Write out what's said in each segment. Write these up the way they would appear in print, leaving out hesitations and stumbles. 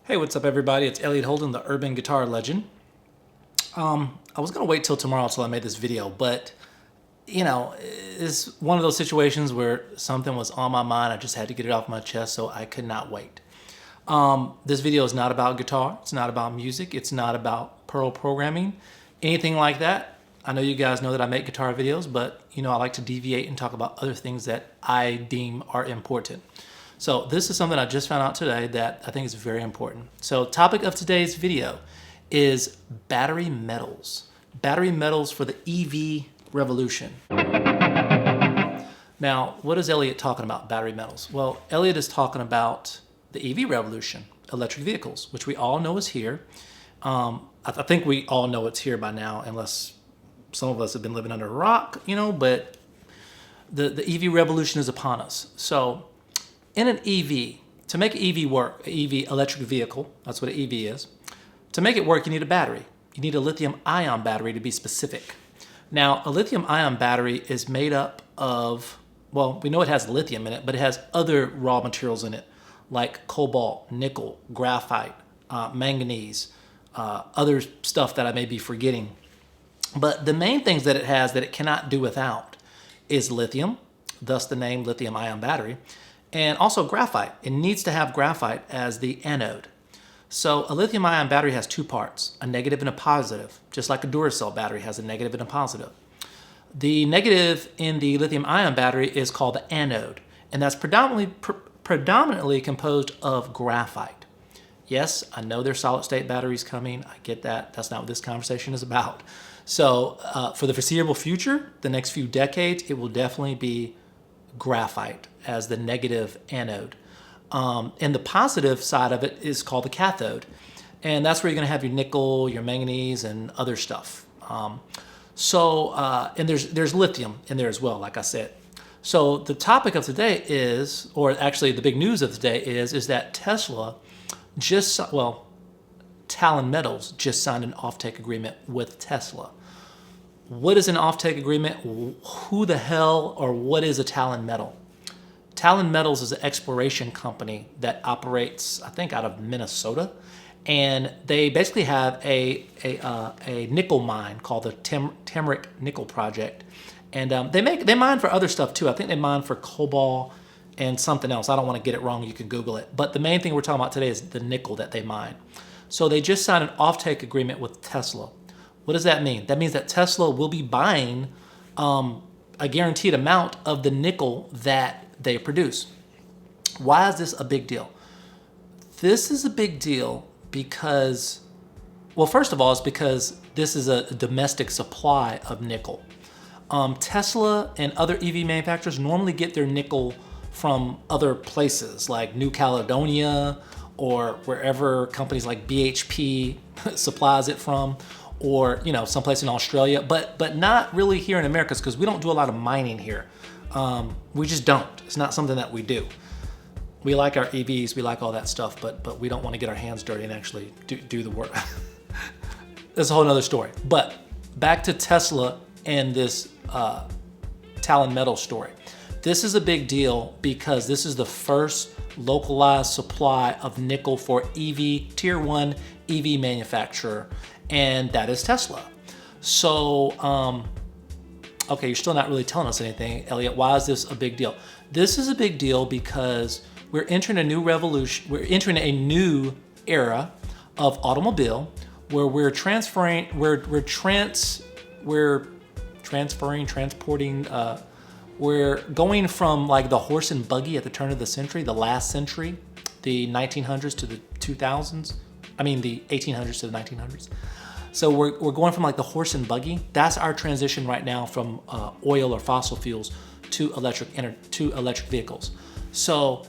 Hey, what's up everybody? It's Elliot Holden, the urban guitar legend. I was gonna wait till tomorrow till I made this video, but you know, it's one of those situations where something was on my mind. I just had to get it off my chest, so I could not wait. This video is not about guitar. It's not about music. It's not about Perl programming, anything like that. I know you guys know that I make guitar videos, but you know, I like to deviate and talk about other things that I deem are important. So this is something I just found out today that I think is very important. So topic of today's video is battery metals. Battery metals for the EV revolution. Now, what is Elliot talking about, battery metals? Well, Elliot is talking about the EV revolution, electric vehicles, which we all know is here. I think we all know it's here by now, unless some of us have been living under a rock, you know, but the EV revolution is upon us. So in an EV, to make an EV work, an EV electric vehicle, that's what an EV is, to make it work, you need a battery. You need a lithium ion battery to be specific. Now, a lithium ion battery is made up of, well, we know it has lithium in it, but it has other raw materials in it, like cobalt, nickel, graphite, manganese, other stuff that I may be forgetting. But the main things that it has that it cannot do without is lithium, thus the name lithium ion battery, and also graphite. It needs to have graphite as the anode. So a lithium ion battery has two parts, a negative and a positive, just like a Duracell battery has a negative and a positive. The negative in the lithium ion battery is called the anode, and that's predominantly composed of graphite. Yes, I know there's solid state batteries coming. I get that. That's not what this conversation is about. So for the foreseeable future, the next few decades, it will definitely be graphite as the negative anode. And the positive side of it is called the cathode. And that's where you're going to have your nickel, your manganese, and other stuff. And there's lithium in there as well, like I said. So the topic of today is, or actually the big news of today is that Tesla Talon Metals just signed an offtake agreement with Tesla. What is an offtake agreement? Who the hell or what is a Talon Metal? Talon Metals is an exploration company that operates, I think, out of Minnesota, and they basically have a nickel mine called the Tamarack Nickel Project, and they mine for other stuff too. I think they mine for cobalt and something else. I don't want to get it wrong. You can Google it. But the main thing we're talking about today is the nickel that they mine. So they just signed an offtake agreement with Tesla. What does that mean? That means that Tesla will be buying a guaranteed amount of the nickel that they produce. Why is this a big deal? This is a big deal because, well, first of all, it's because this is a domestic supply of nickel. Tesla and other EV manufacturers normally get their nickel from other places like New Caledonia or wherever companies like BHP supplies it from, or you know, someplace in Australia, but not really here in America, because we don't do a lot of mining here. We just don't. It's not something that we do. We like our EVs, we like all that stuff, but we don't want to get our hands dirty and actually do the work. That's a whole nother story. But back to Tesla and this Talon Metals story. This is a big deal because this is the first localized supply of nickel for Tier 1 EV manufacturer, and that is Tesla. So, okay, you're still not really telling us anything, Elliot. Why is this a big deal? This is a big deal because we're entering a new revolution. We're entering a new era of automobile where we're transporting, we're going from like the horse and buggy at the turn of the century, the last century, the 1900s to the 2000s. I mean, the 1800s to the 1900s. So we're going from like the horse and buggy. That's our transition right now from oil or fossil fuels to electric vehicles. So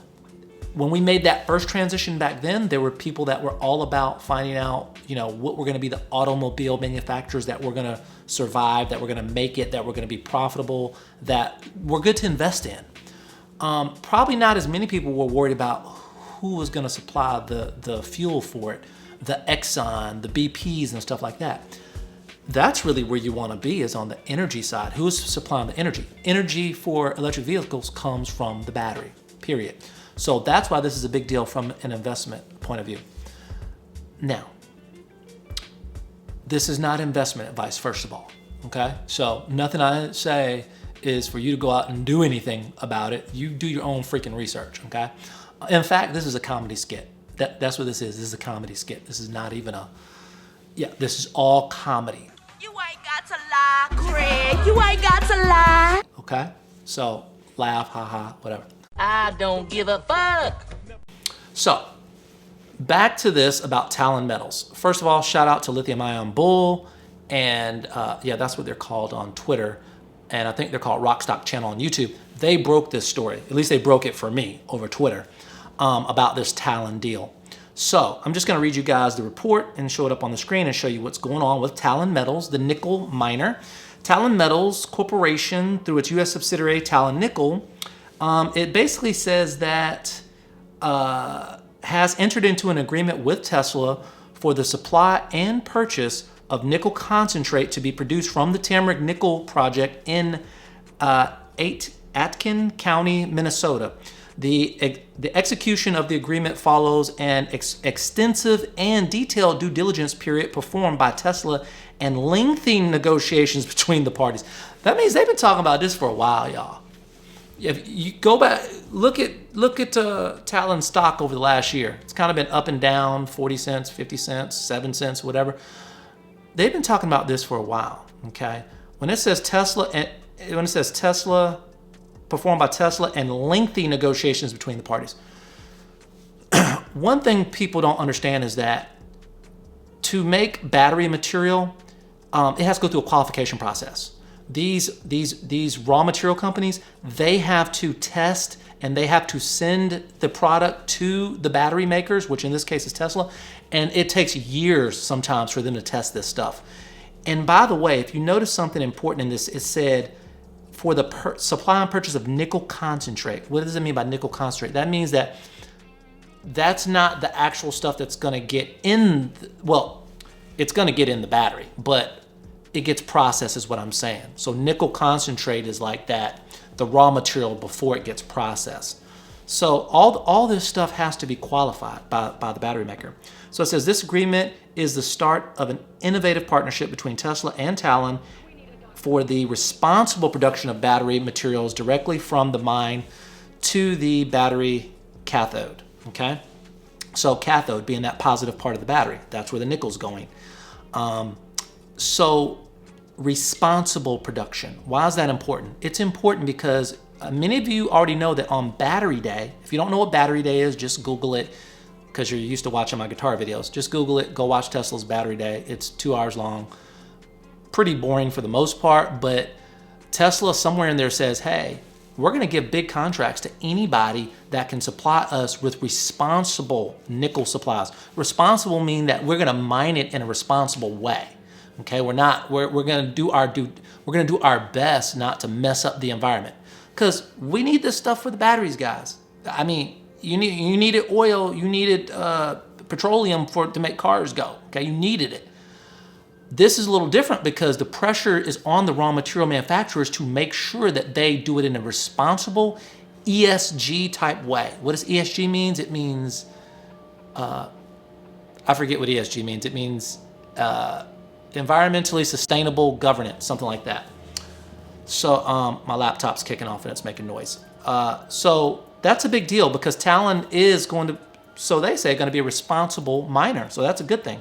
when we made that first transition back then, there were people that were all about finding out, you know, what were going to be the automobile manufacturers that were going to survive, that were going to make it, that were going to be profitable, that were good to invest in. Probably not as many people were worried about who was going to supply the fuel for it, the Exxon, the BPs and stuff like that. That's really where you want to be, is on the energy side. Who's supplying the energy? Energy for electric vehicles comes from the battery, period. So that's why this is a big deal from an investment point of view. Now, this is not investment advice, first of all, okay? So nothing I say is for you to go out and do anything about it. You do your own freaking research, okay? In fact, this is a comedy skit. That's what this is. This is a comedy skit. This is not even a, yeah, this is all comedy. You ain't got to lie, Craig. You ain't got to lie. Okay? So laugh, haha, whatever. I don't give a fuck. So back to this about Talon Metals. First of all, shout out to Lithium Ion Bull. And yeah, that's what they're called on Twitter. And I think they're called RockStockChannel on YouTube. They broke this story. At least they broke it for me over Twitter about this Talon deal. So I'm just going to read you guys the report and show it up on the screen and show you what's going on with Talon Metals, the nickel miner. Talon Metals Corporation, through its U.S. subsidiary Talon Nickel, it basically says that has entered into an agreement with Tesla for the supply and purchase of nickel concentrate to be produced from the Tamarack Nickel Project in Aitkin County, Minnesota. The execution of the agreement follows an extensive and detailed due diligence period performed by Tesla and lengthy negotiations between the parties. That means they've been talking about this for a while, y'all. If you go back, look at Talon stock over the last year. It's kind of been up and down, 40 cents, 50 cents, 7 cents, whatever. They've been talking about this for a while, okay? When it says Tesla, performed by Tesla and lengthy negotiations between the parties. One thing people don't understand is that to make battery material, it has to go through a qualification process. These raw material companies, they have to test and they have to send the product to the battery makers, which in this case is Tesla, and it takes years sometimes for them to test this stuff. And by the way, if you notice something important in this, it said for the supply and purchase of nickel concentrate. What does it mean by nickel concentrate? That means that that's not the actual stuff that's going to get in, well, it's going to get in the battery, but it gets processed is what I'm saying. So nickel concentrate is like that, the raw material before it gets processed. So all this stuff has to be qualified by the battery maker. So it says this agreement is the start of an innovative partnership between Tesla and Talon for the responsible production of battery materials directly from the mine to the battery cathode, okay? So cathode being that positive part of the battery, that's where the nickel's going. So responsible production, why is that important? It's important because many of you already know that on battery day, if you don't know what battery day is, just Google it because you're used to watching my guitar videos. Just Google it, go watch Tesla's battery day. It's 2 hours long. Pretty boring for the most part, but Tesla somewhere in there says, hey, we're going to give big contracts to anybody that can supply us with responsible nickel supplies. Responsible mean that we're going to mine it in a responsible way. Okay, we're going to do our best not to mess up the environment, because we need this stuff for the batteries, guys. I mean, you needed oil, you needed petroleum to make cars go. Okay, you needed it. This is a little different because the pressure is on the raw material manufacturers to make sure that they do it in a responsible ESG type way. What does ESG means? It means, I forget what ESG means. It means environmentally sustainable governance, something like that. So my laptop's kicking off and it's making noise. So that's a big deal because Talon is going to, so they say, going to be a responsible miner. So that's a good thing.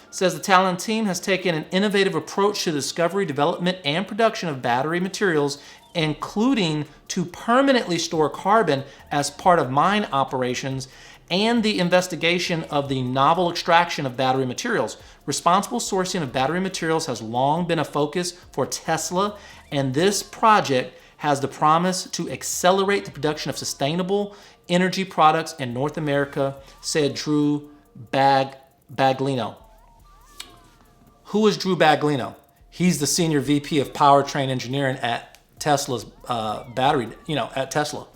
It says the Talon team has taken an innovative approach to the discovery, development, and production of battery materials, including to permanently store carbon as part of mine operations and the investigation of the novel extraction of battery materials. Responsible sourcing of battery materials has long been a focus for Tesla, and this project has the promise to accelerate the production of sustainable energy products in North America, said Drew Baglino. Who is Drew Baglino? He's the senior VP of powertrain engineering at Tesla's battery, at Tesla.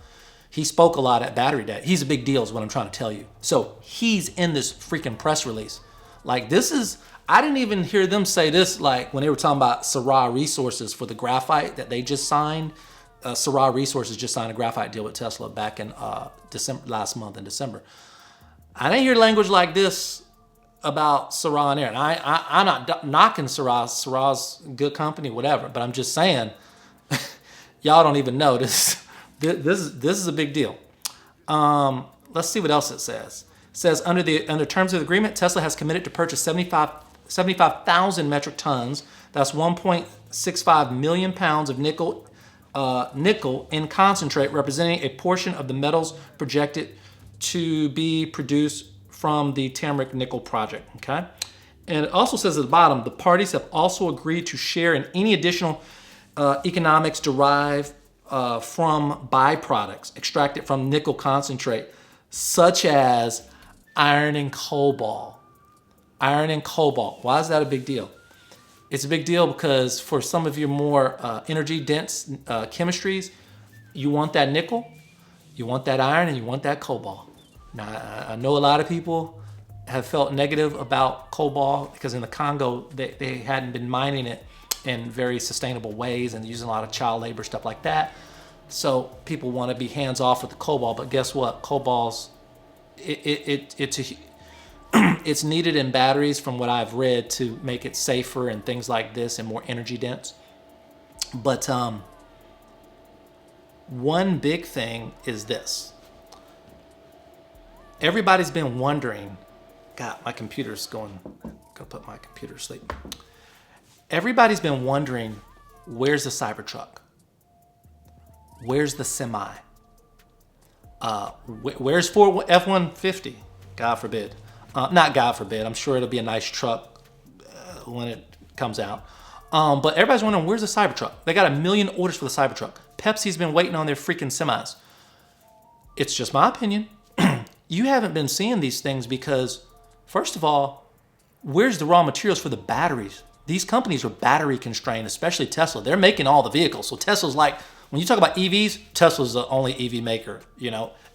He spoke a lot at Battery Day. He's a big deal is what I'm trying to tell you. So he's in this freaking press release. Like this is, I didn't even hear them say this like when they were talking about Syrah Resources for the graphite that they just signed. Syrah Resources just signed a graphite deal with Tesla back in last month in December. I didn't hear language like this about Syrah and Aaron. I'm not knocking Syrah. Syrah's good company, whatever. But I'm just saying, y'all don't even know this. This is a big deal. Let's see what else it says. It says under terms of the agreement, Tesla has committed to purchase 75,000 metric tons. That's 1.65 million pounds of nickel in concentrate, representing a portion of the metals projected to be produced from the Tamarack nickel project. Okay, and it also says at the bottom, the parties have also agreed to share in any additional economics derived from byproducts extracted from nickel concentrate, such as iron and cobalt. Iron and cobalt. Why is that a big deal? It's a big deal because for some of your more energy dense chemistries, you want that nickel, you want that iron, and you want that cobalt. Now, I know a lot of people have felt negative about cobalt because in the Congo, they hadn't been mining it in very sustainable ways and using a lot of child labor, stuff like that. So people want to be hands off with the cobalt, but guess what? Cobalt's, it's needed in batteries from what I've read to make it safer and things like this and more energy dense. But one big thing is this. Everybody's been wondering, God, my computer's going to put my computer to sleep. Everybody's been wondering, where's the Cybertruck? Where's the semi? Where's Ford F-150? God forbid. Not God forbid. I'm sure it'll be a nice truck when it comes out. But everybody's wondering, where's the Cybertruck? They got 1 million orders for the Cybertruck. Pepsi's been waiting on their freaking semis. It's just my opinion. You haven't been seeing these things because, first of all, where's the raw materials for the batteries? These companies are battery constrained, especially Tesla. They're making all the vehicles. So Tesla's like, when you talk about EVs, Tesla's the only EV maker,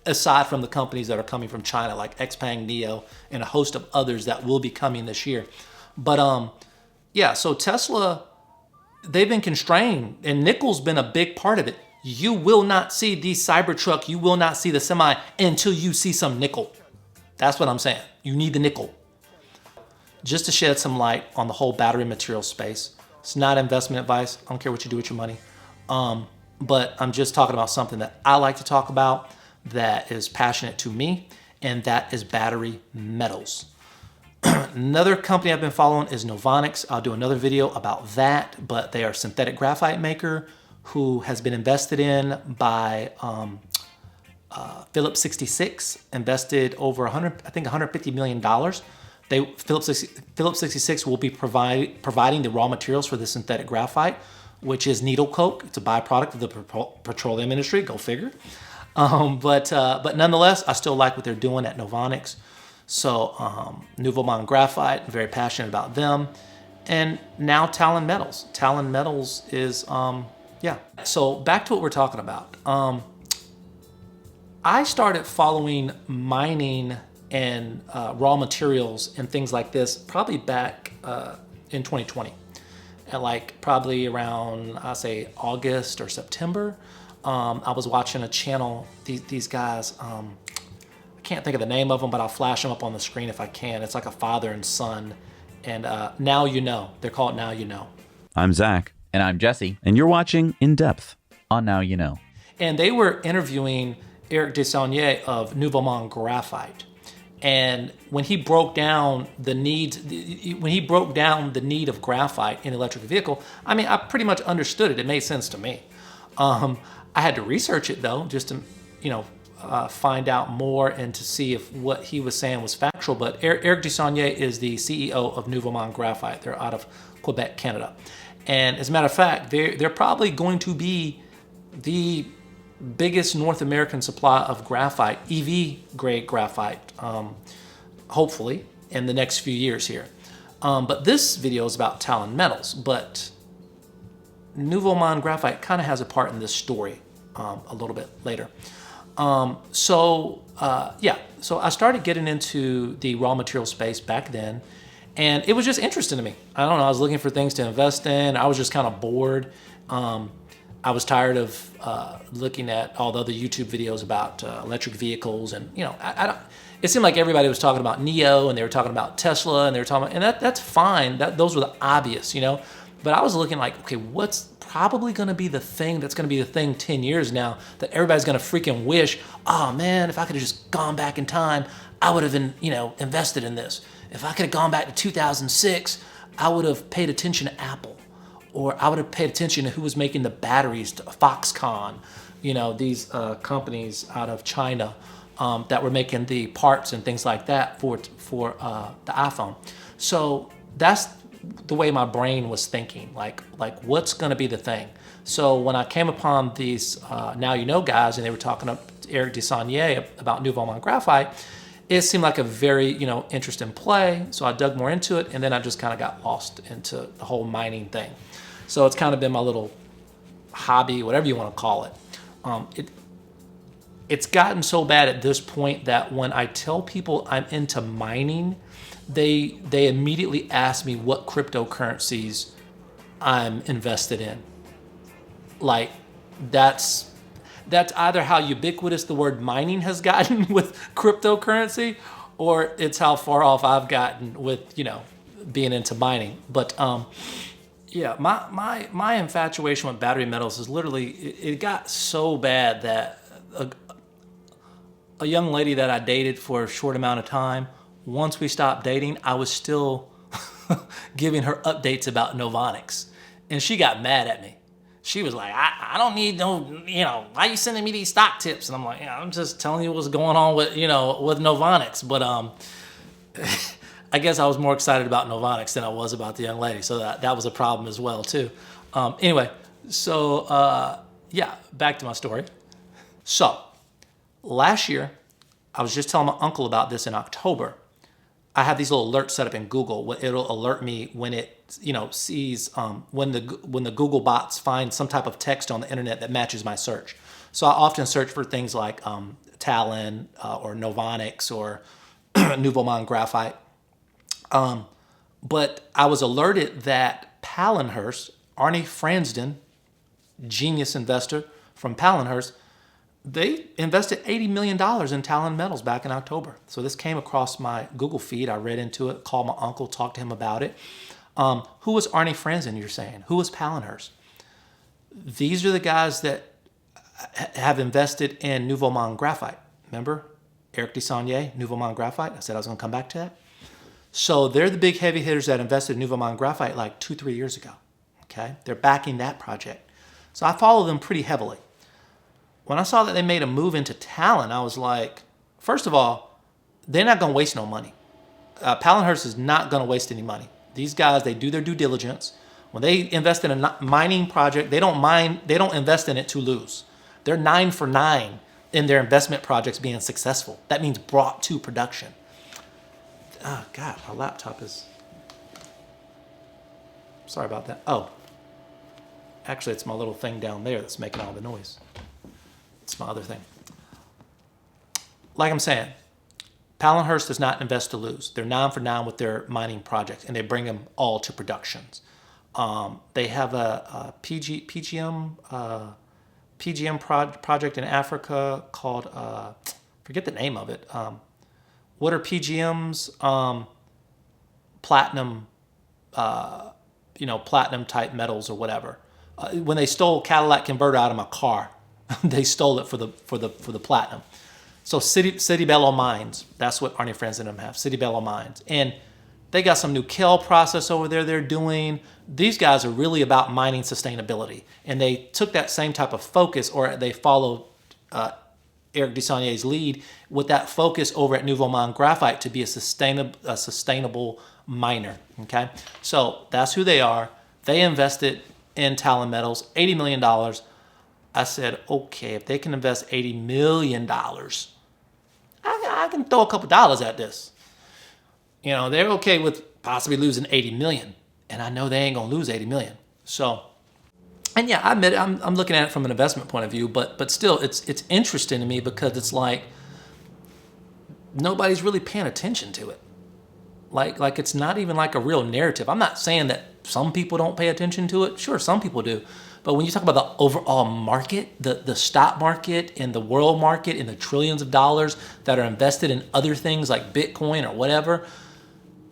aside from the companies that are coming from China, like XPeng, NIO, and a host of others that will be coming this year. But yeah, so Tesla, they've been constrained, and nickel's been a big part of it. You will not see the Cybertruck, you will not see the semi until you see some nickel. That's what I'm saying. You need the nickel. Just to shed some light on the whole battery material space. It's not investment advice. I don't care what you do with your money. But I'm just talking about something that I like to talk about that is passionate to me, and that is battery metals. Another company I've been following is Novonix. I'll do another video about that, but they are a synthetic graphite maker who has been invested in by Phillips 66, invested over $150 million. Phillips 66 will be providing the raw materials for the synthetic graphite, which is needle coke. It's a byproduct of the petroleum industry. Go figure. But nonetheless, I still like what they're doing at Novonix. So Novonix Graphite, I'm very passionate about them. And now Talon Metals. Talon Metals is, yeah. So back to what we're talking about. I started following mining and raw materials and things like this probably back in 2020. At like probably around, I say August or September. I was watching a channel, these guys, I can't think of the name of them, but I'll flash them up on the screen if I can. It's like a father and son. And Now You Know. They're called Now You Know. I'm Zach. And I'm Jesse. And you're watching In Depth On Now You Know. And they were interviewing Eric Desaulniers of Novonix Graphite. And when he broke down the need of graphite in an electric vehicle, I mean, I pretty much understood it. It made sense to me. I had to research it though, just to, find out more and to see if what he was saying was factual. But Eric Desaulniers is the CEO of Novonix Graphite. They're out of Quebec, Canada. And as a matter of fact, they're probably going to be the biggest North American supply of graphite, EV grade graphite, hopefully in the next few years here. But this video is about Talon Metals, but Novonix Graphite kind of has a part in this story a little bit later. So I started getting into the raw material space back then, and it was just interesting to me. I don't know, I was looking for things to invest in. I was just kind of bored. I was tired of looking at all the other YouTube videos about electric vehicles, and it seemed like everybody was talking about Neo, and they were talking about Tesla, and they were talking about, and that's fine. Those were the obvious, you know. But I was looking like, okay, what's probably going to be the thing that's going to be the thing 10 years now that everybody's going to freaking wish, oh man, if I could have just gone back in time, I would have invested in this. If I could have gone back to 2006, I would have paid attention to Apple, or I would have paid attention to who was making the batteries, to Foxconn, you know, these companies out of China that were making the parts and things like that for the iPhone. So that's the way my brain was thinking, like what's going to be the thing. So when I came upon these Now You Know guys, and they were talking to Eric Desagnier about Novonix graphite, it seemed like a very interesting play. So I dug more into it, and then I just kind of got lost into the whole mining thing. So it's kind of been my little hobby, whatever you want to call it. It's gotten so bad at this point that when I tell people I'm into mining, they immediately ask me what cryptocurrencies I'm invested in. Like, that's either how ubiquitous the word mining has gotten with cryptocurrency, or it's how far off I've gotten with being into mining. But yeah, my infatuation with battery metals is literally, it got so bad that a young lady that I dated for a short amount of time, once we stopped dating, I was still giving her updates about Novonix. And she got mad at me. She was like, I don't need no, why are you sending me these stock tips? And I'm like, I'm just telling you what's going on with Novonix. But I guess I was more excited about Novonix than I was about the young lady. So that was a problem as well, too. Anyway, so yeah, back to my story. So last year, I was just telling my uncle about this in October. I have these little alerts set up in Google. It'll alert me when it sees when the Google bots find some type of text on the internet that matches my search. So I often search for things like Talon or Novonix or Novonix graphite. But I was alerted that Pallenhurst, Arnie Fransden, genius investor from Pallenhurst, they invested $80 million in Talon Metals back in October. So this came across my Google feed. I read into it, called my uncle, talked to him about it. Who was Arnie Fransden, you're saying? Who was Pallenhurst? These are the guys that have invested in Novonix graphite. Remember? Eric Desagnier, Novonix graphite. I said I was going to come back to that. So they're the big heavy hitters that invested in Novonix graphite like 2-3 years ago. Okay? They're backing that project. So I follow them pretty heavily. When I saw that they made a move into Talon, I was like, first of all, they're not going to waste no money. Pallenhurst is not going to waste any money. These guys, they do their due diligence. When they invest in a mining project, they don't invest in it to lose. They're 9 for 9 in their investment projects being successful. That means brought to production. Oh, God, my laptop is... Sorry about that. Oh, actually, it's my little thing down there that's making all the noise. It's my other thing. Like I'm saying, Pallenhurst does not invest to lose. They're 9 for 9 with their mining projects, and they bring them all to productions. They have a PGM project in Africa called, forget the name of it. What are PGMs? Platinum, platinum type metals or whatever. When they stole catalytic converter out of my car, they stole it for the platinum. So City Bello Mines, that's what Arnie Friends and them have, City Bello Mines. And they got some new KEL process over there they're doing. These guys are really about mining sustainability. And they took that same type of focus, or they followed Eric Desagnier's lead with that focus over at Novonix Graphite to be a sustainable miner, okay? So that's who they are. They invested in Talon Metals, $80 million. I said, okay, if they can invest $80 million, I can throw a couple dollars at this. They're okay with possibly losing $80 million, and I know they ain't gonna lose $80 million. So, and yeah, I admit I'm looking at it from an investment point of view, but still, it's interesting to me because it's like nobody's really paying attention to it. Like it's not even like a real narrative. I'm not saying that some people don't pay attention to it. Sure, some people do. But when you talk about the overall market, the stock market and the world market and the trillions of dollars that are invested in other things like Bitcoin or whatever,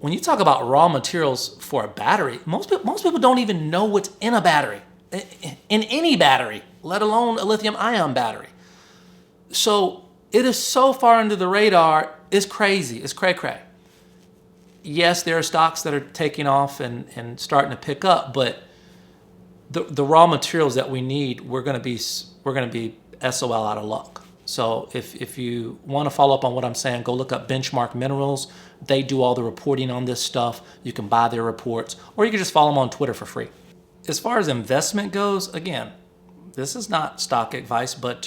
when you talk about raw materials for a battery, most people don't even know what's in a battery, in any battery, let alone a lithium ion battery. So it is so far under the radar, it's crazy, it's cray-cray. Yes, there are stocks that are taking off and starting to pick up, but the raw materials that we need, we're gonna be SOL out of luck. So if you want to follow up on what I'm saying, go look up Benchmark Minerals. They do all the reporting on this stuff. You can buy their reports, or you can just follow them on Twitter for free. As far as investment goes, again, this is not stock advice, but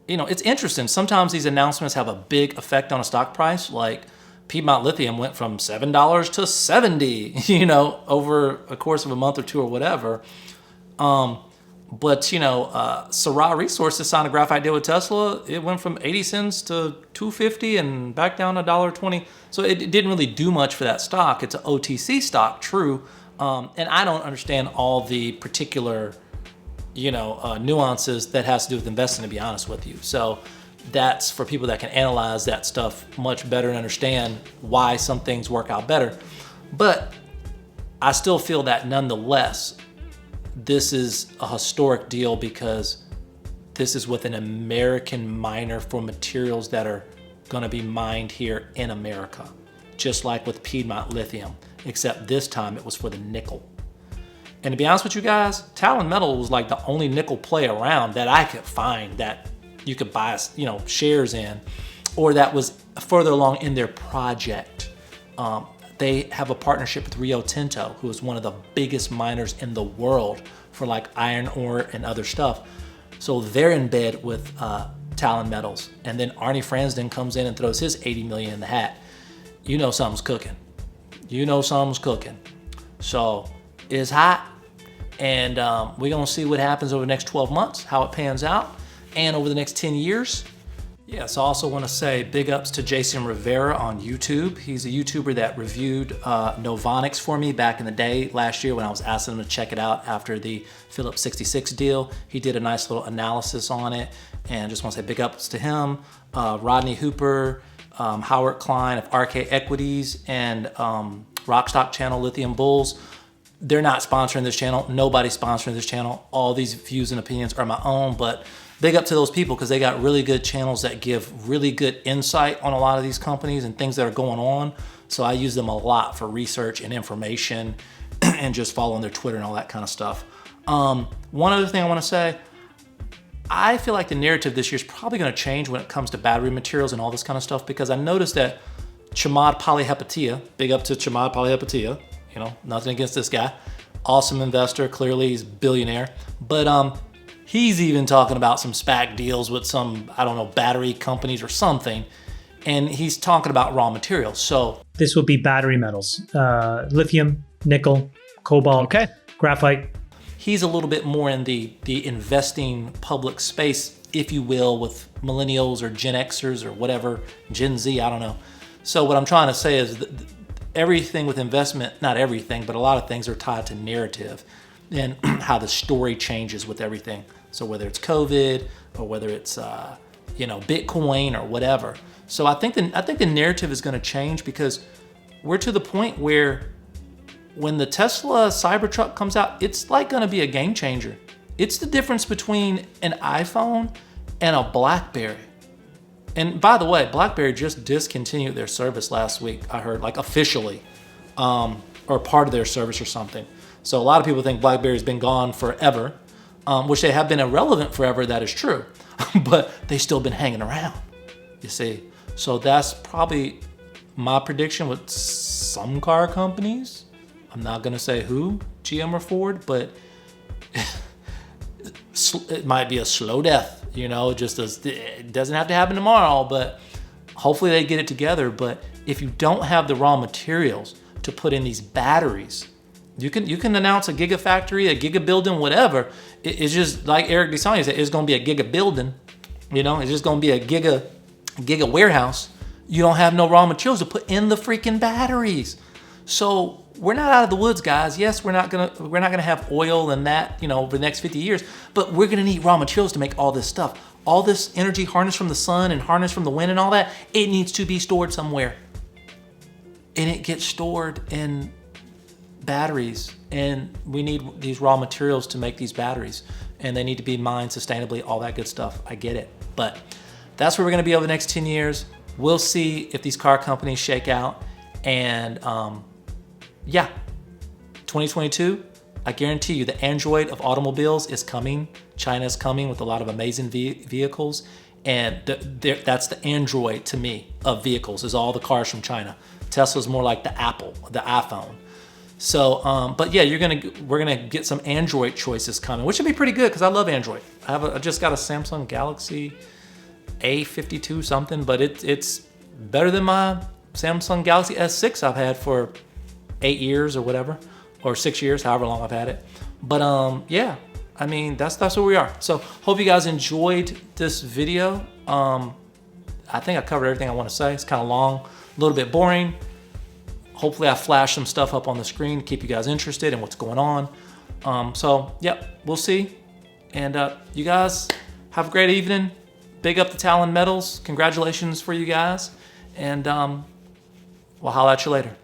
it's interesting. Sometimes these announcements have a big effect on a stock price. Like Piedmont Lithium went from $7 to $70, over a course of a month or two or whatever. But Syrah Resources signed a graphite deal with Tesla. It went from 80 cents to $2.50 and back down to $1.20. So it didn't really do much for that stock. It's an OTC stock, true. And I don't understand all the particular, nuances that has to do with investing, to be honest with you. So that's for people that can analyze that stuff much better and understand why some things work out better. But I still feel that nonetheless, this is a historic deal because this is with an American miner for materials that are going to be mined here in America, just like with Piedmont Lithium, except this time it was for the nickel. And to be honest with you guys, Talon Metals was like the only nickel play around that I could find that you could buy, shares in, or that was further along in their project. They have a partnership with Rio Tinto, who is one of the biggest miners in the world for like iron ore and other stuff. So they're in bed with Talon Metals. And then Arnie Fransden comes in and throws his $80 million in the hat. You know something's cooking. So it's hot. And we're going to see what happens over the next 12 months, how it pans out, and over the next 10 years. Yes, I also want to say big ups to Jason Rivera on YouTube. He's a YouTuber that reviewed Novonix for me back in the day last year when I was asking him to check it out after the Phillips 66 deal. He did a nice little analysis on it, and just want to say big ups to him. Rodney Hooper, Howard Klein of RK Equities, and RockStockChannel Lithium Bulls. They're not sponsoring this channel. Nobody's sponsoring this channel. All these views and opinions are my own, but big up to those people because they got really good channels that give really good insight on a lot of these companies and things that are going on. So I use them a lot for research and information and just following their Twitter and all that kind of stuff. One other thing I want to say, I feel like the narrative this year is probably going to change when it comes to battery materials and all this kind of stuff because I noticed that Chamath Palihapitiya, big up to Chamath Palihapitiya, nothing against this guy, awesome investor, clearly he's a billionaire, but he's even talking about some SPAC deals with some, battery companies or something. And he's talking about raw materials. So this would be battery metals, lithium, nickel, cobalt, graphite. He's a little bit more in the investing public space, if you will, with millennials or Gen Xers or whatever, Gen Z, I don't know. So what I'm trying to say is everything with investment, not everything, but a lot of things are tied to narrative and how the story changes with everything. So whether it's COVID or whether it's Bitcoin or whatever. So I think the narrative is going to change because we're to the point where when the Tesla Cybertruck comes out, it's like going to be a game changer. It's the difference between an iPhone and a BlackBerry. And by the way, BlackBerry just discontinued their service last week, I heard, like officially, or part of their service or something. So a lot of people think BlackBerry's been gone forever, which they have been irrelevant forever, that is true. But they've still been hanging around, you see. So that's probably my prediction with some car companies. I'm not gonna say who, GM or Ford, but it might be a slow death, just as it doesn't have to happen tomorrow, but hopefully they get it together. But if you don't have the raw materials to put in these batteries, you can announce a gigafactory, a giga building, whatever. It's just like Eric DeSanya said, it's gonna be a giga building, it's just gonna be a giga warehouse. You don't have no raw materials to put in the freaking batteries. So we're not out of the woods, guys. Yes, we're not gonna have oil and that, you know, over the next 50 years, but we're gonna need raw materials to make all this stuff. All this energy harnessed from the sun and harnessed from the wind and all that, it needs to be stored somewhere. And it gets stored in batteries, and we need these raw materials to make these batteries, and they need to be mined sustainably, all that good stuff. I get it, but that's where we're gonna be over the next 10 years. We'll see if these car companies shake out, and yeah, 2022, I guarantee you the Android of automobiles is coming. China's coming with a lot of amazing vehicles, and that's the Android to me of vehicles, is all the cars from China. Tesla's more like the Apple, the iPhone. So, but yeah, we're gonna get some Android choices coming, which would be pretty good because I love Android. I just got a Samsung Galaxy A52 something, but it's better than my Samsung Galaxy S6 I've had for 8 years or whatever, or 6 years, however long I've had it. But yeah, I mean, that's where we are. So hope you guys enjoyed this video. I think I covered everything I want to say. It's kind of long, a little bit boring. Hopefully I flash some stuff up on the screen to keep you guys interested in what's going on. So yep, we'll see. And you guys have a great evening. Big up to Talon Metals. Congratulations for you guys. And we'll holler at you later.